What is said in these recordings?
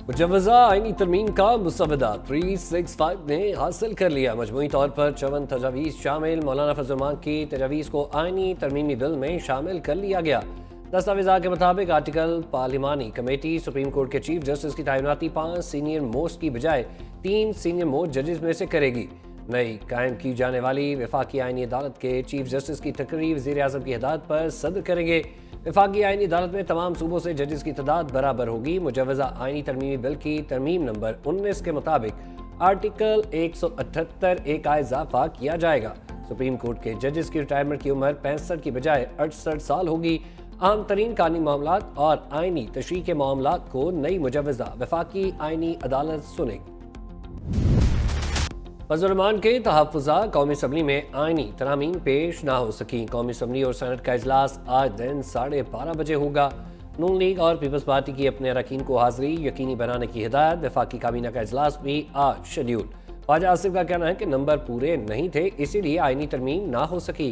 मुजव्वज़ा आईनी तरमीम का मुसवदा 365 ने हासिल कर लिया। मजमूई तौर पर 54 तजावीज़ शामिल मौलाना फजल रहमान की तजावीज़ को आईनी तरमीमी बिल में शामिल कर लिया गया। दस्तावेज़ात के मुताबिक आर्टिकल पार्लिमानी कमेटी सुप्रीम कोर्ट के चीफ जस्टिस की तैनाती 5 सीनियर मोस्ट की बजाय 3 सीनियर मोस्ट जजेस में से करेगी। नई कायम की जाने वाली वफाकी आईनी अदालत के चीफ जस्टिस की तकरीर वज़ीर आज़म की हिदायत पर सदर करेंगे। वफाकी आईनी अदालत में तमाम सूबों से जजेस की तादाद बराबर होगी। मुजव्वज़ा आईनी तरमीमी बिल की तरमीम नंबर 19 के मुताबिक आर्टिकल 178 ए का इजाफा किया जाएगा। सुप्रीम कोर्ट के जजेस की रिटायरमेंट की उम्र 65 की बजाय 68 साल होगी। आम तरीन कानूनी मामलात और आईनी तशरीह के मामलात को नई मुजव्वज़ा वफाकी आईनी अदालत सुनेगी। फजल रहमान के तहफ़्फ़ुज़ात कौमी असम्बली में आईनी तरामीम पेश ना हो सकी। कौमी असम्बली और सेनेट का इजलास आज दिन 12:30 बजे होगा। नून लीग और पीपल्स पार्टी की अपने अरकान को हाज़िरी यकीनी बनाने की हिदायत। वफाकी काबीना का इजलास भी आज शेड्यूल। ख्वाजा आसिफ का कहना है कि नंबर पूरे नहीं थे, इसीलिए आईनी तरमीम ना हो सकी।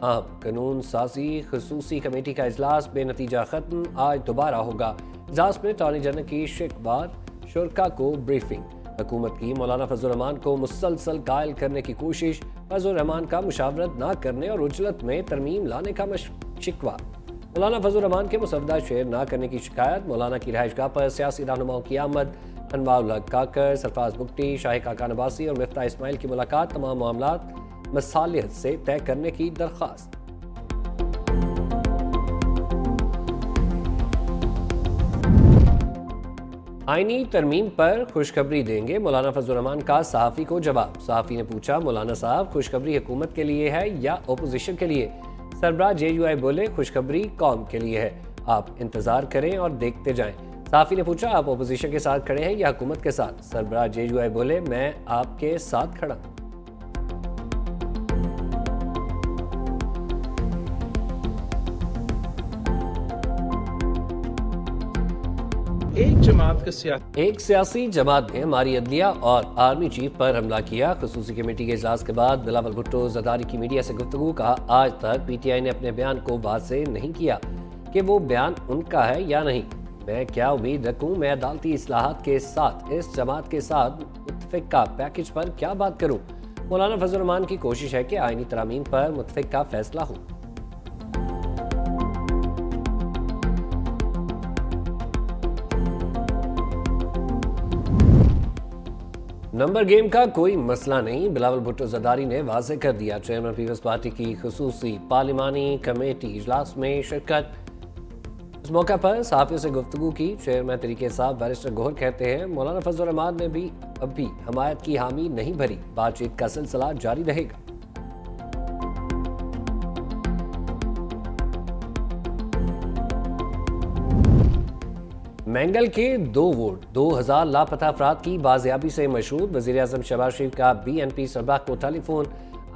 आम कानून साजी खसूसी कमेटी का इजलास बेनतीजा खत्म। आज दोबारा होगा। इजलास में अटॉर्नी जनरल की शिकवात शुरका को ब्रीफिंग। हुकूमत की मौलाना फजल रहमान को मुसलसल कायल करने की कोशिश। फजल रहमान का मुशावरत न करने और उजलत में तरमीम लाने का शिकवा। मौलाना फजल रहमान के मुसवदा शेयर न करने की शिकायत। मौलाना की रिहाइशगाह पर सियासी रहनुमाओं की आमद। अनवारुल हक काकर, सरफराज बुगटी, शाह काका नवासी और मिफ्ताह इस्माइल की मुलाकात। तमाम मामलात मसालियत से तय करने की दरख्वास्त। आईनी तरमीम पर खुशखबरी देंगे मौलाना फजल रहमान का सहाफ़ी को जवाब। सहाफ़ी ने पूछा, मौलाना साहब खुशखबरी हुकूमत के लिए है या अपोजिशन के लिए? सरबराह JUI बोले, खुशखबरी कौम के लिए है, आप इंतज़ार करें और देखते जाएं। सहाफ़ी ने पूछा, आप अपोजिशन के साथ खड़े हैं या हुकूमत के साथ? सरबराह JUI बोले, मैं आपके साथ खड़ा। एक सियासी जमात ने हमारी अदलिया और आर्मी चीफ पर हमला किया। खसूसी कमेटी के इजलास के बाद बिलावल भुट्टो ज़रदारी की मीडिया से गुफ्तगू। कहा, आज तक PTI ने अपने बयान को वाज़ेह नहीं किया कि वो बयान उनका है या नहीं। मैं क्या उम्मीद रखूं? मैं अदालती इस्लाहात के साथ इस जमात के साथ मुत्तफ़िक़ा पैकेज पर क्या बात करूं? मौलाना फजल रहमान की कोशिश है कि आईनी तरामीम पर मुत्तफ़िक़ा फैसला हो। नंबर गेम का कोई मसला नहीं, बिलावल भुट्टो ज़रदारी ने वाज़ेह कर दिया। चेयरमैन पीपल्स पार्टी की खसूसी पार्लिमानी कमेटी इजलास में शिरकत। इस मौका पर सहाफ़ियों से गुफ्तगू की। चेयरमैन तरीके साहब बैरिस्टर गोहर कहते हैं, मौलाना फजल रहमान ने भी अभी हमायत की हामी नहीं भरी, बातचीत का सिलसिला जारी रहेगा। मैंगल के 2 वोट 2000 लापता अफराद की बाजियाबी से मशहूर। वज़ीर आज़म शहबाज शरीफ का BNP सरबराह को टेलीफोन।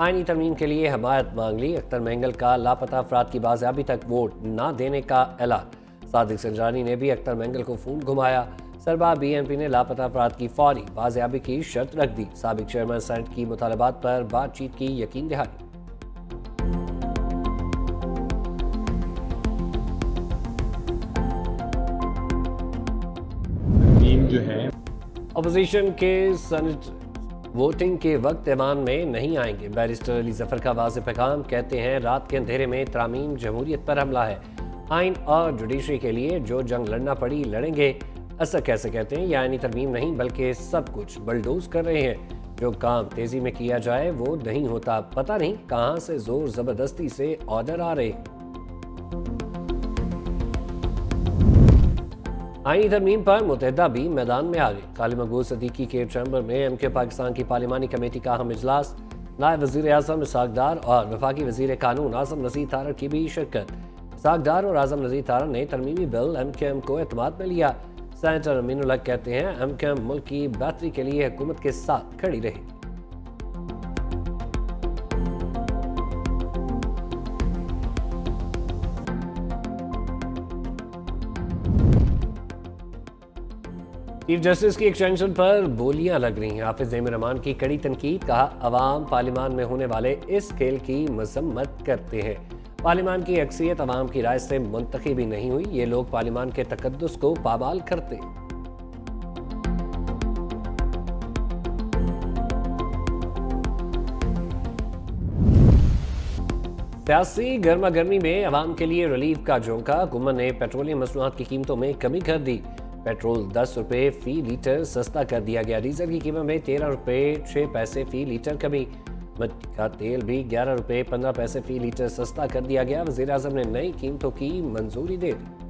आईनी तरमीम के लिए हमायत मांग ली। अख्तर मैंगल का लापता अफराद की बाजियाबी तक वोट न देने का ऐलान। सादिक संजानी ने भी अख्तर मैंगल को फ़ोन घुमाया। सरबराह BNP ने लापता अफराद की फौरी बाजियाबी की शर्त रख दी। साबिक चेयरमैन सेनेट की मुतालबात पर बातचीत की यकीन दहानी। जो है अपोजिशन के सेनेट वोटिंग के वक्त ऐवान में नहीं आएंगे। बैरिस्टर अली जफर का वाज़ेह पैगाम। कहते हैं, रात के अंधेरे में तरामीम जमहूरियत पर हमला है। आइन और जुडिशरी के लिए जो जंग लड़ना पड़ी लड़ेंगे। ऐसा कैसे कहते हैं? यह आइनी तरमीम नहीं बल्कि सब कुछ बलडोज कर रहे हैं। जो काम तेज़ी में किया जाए वो नहीं होता। पता नहीं कहाँ से जोर ज़बरदस्ती से ऑर्डर आ रहे। आईनी तरमीम पर मुतहदा भी मैदान में आ गए। काली मकबूल सदीकी के चैम्बर में MK पाकिस्तान की पार्लिमानी कमेटी का अहम इजलास। नायब वज़ीर आज़म इसहाक डार और वफाकी वज़ीर कानून आज़म नज़ीर तारड़ की भी शिरकत। इसहाक डार और आज़म नज़ीर तारड़ ने तरमीमी बिल MKM को एतमाद में लिया। सेनेटर अमीनुल हक कहते हैं, MKM मुल्क की बेहतरी के लिए हुकूमत के साथ खड़ी रही। चीफ जस्टिस की एक्सटेंशन पर बोलियां लग रही हैं। हाफिज ज़मीर रहमान की कड़ी तनकीद। कहा, अवाम पार्लियामान में होने वाले इस खेल की मजम्मत करते हैं। पार्लियामान की अक्सरियत अवाम की राय से मुंतखब ही नहीं हुई। ये लोग पार्लियामान के तकद्दुस को पामाल करते। सियासी गर्मा गर्मी में अवाम के लिए रिलीफ का झोंका। हुकूमत ने पेट्रोलियम मसनूआत की कीमतों में कमी कर दी। पेट्रोल 10 रुपये फी लीटर सस्ता कर दिया गया। डीजल की कीमत में 13 रुपये 6 पैसे फी लीटर कमी। मिट्टी का तेल भी 11 रुपये 15 पैसे फी लीटर सस्ता कर दिया गया। वज़ीर आज़म ने नई कीमतों की मंजूरी दे दी।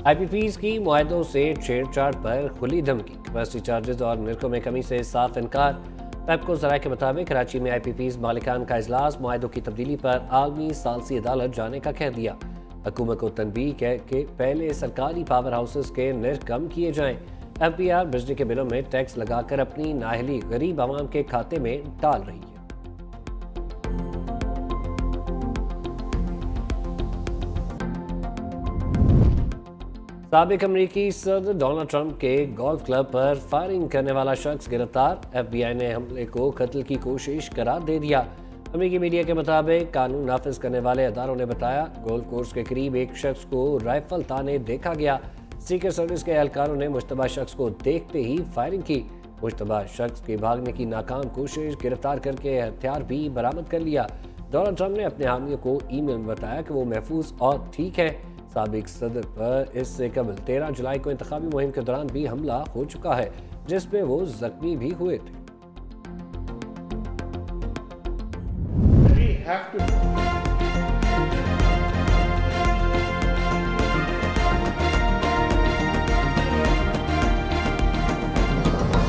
IPPs की मुआहदों से छेड़छाड़ पर खुली धमकी। कैपेसिटी चार्जेस और निरखों में कमी से साफ इनकार। पेप्को ज़राए के मुताबिक कराची में IPPs मालिकान का इजलास मुआहदों की तब्दीली पर आलमी सालसी अदालत जाने का कह दिया। हुकूमत को तनबीह कह के पहले सरकारी पावर हाउसेस के निर्ख कम किए जाएं। FBR बिजली के बिलों में टैक्स लगाकर अपनी नाहली गरीब आवाम के खाते में डाल रही है। साबिक अमरीकी सदर डोनाल्ड ट्रंप के गोल्फ क्लब पर फायरिंग करने वाला शख्स गिरफ्तार। FBI ने हमले को कत्ल की कोशिश करार दे दिया। अमरीकी मीडिया के मुताबिक कानून नाफिज करने वाले अदारों ने बताया गोल्फ कोर्स के करीब एक शख्स को राइफल ताने देखा गया। सीक्रेट सर्विस के एहलकारों ने मुश्तबा शख्स को देखते ही फायरिंग की। मुश्तबा शख्स के भागने की नाकाम कोशिश, गिरफ्तार करके हथियार भी बरामद कर लिया। डोनाल्ड ट्रंप ने अपने हामियों को ईमेल में बताया कि वो महफूज और ठीक है। साबिक सदर पर इससे कबल 13 जुलाई को इंतखाबी मुहिम के दौरान भी हमला हो चुका है, जिसमें वो जख्मी भी हुए थे। We have to